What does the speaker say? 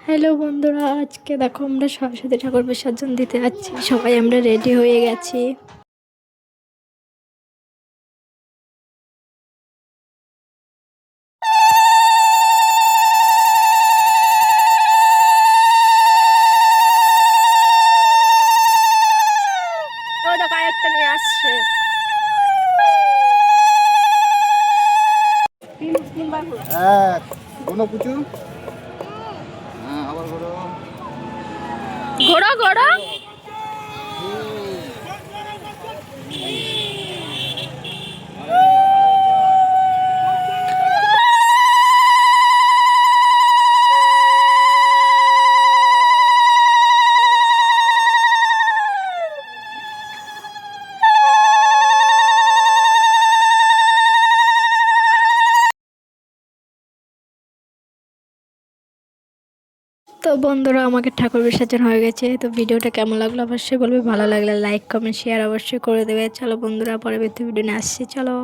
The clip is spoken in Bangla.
হ্যালো বন্ধুরা, আজকে দেখো আমরা সরস্বতী ঠাকুর বিসর্জন দিতে যাচ্ছি। সবাই আমরা রেডি হয়ে গেছি। আরেকটা নিয়ে আসছে। হ্যাঁ, ঘোড়ো কুচু। হ্যাঁ, আবার ঘোড়ো। ঘোড়া ঘোড়া তো বন্ধুরা, আমাকে ঠাকুর বিসর্জন হয়ে গেছে। তো ভিডিওটা কেমন লাগলো অবশ্যই বলবে, ভালো লাগলে লাইক কমেন্ট শেয়ার অবশ্যই করে দেবে। চলো বন্ধুরা, পরবর্তী ভিডিও নিয়ে আসছি। চলো।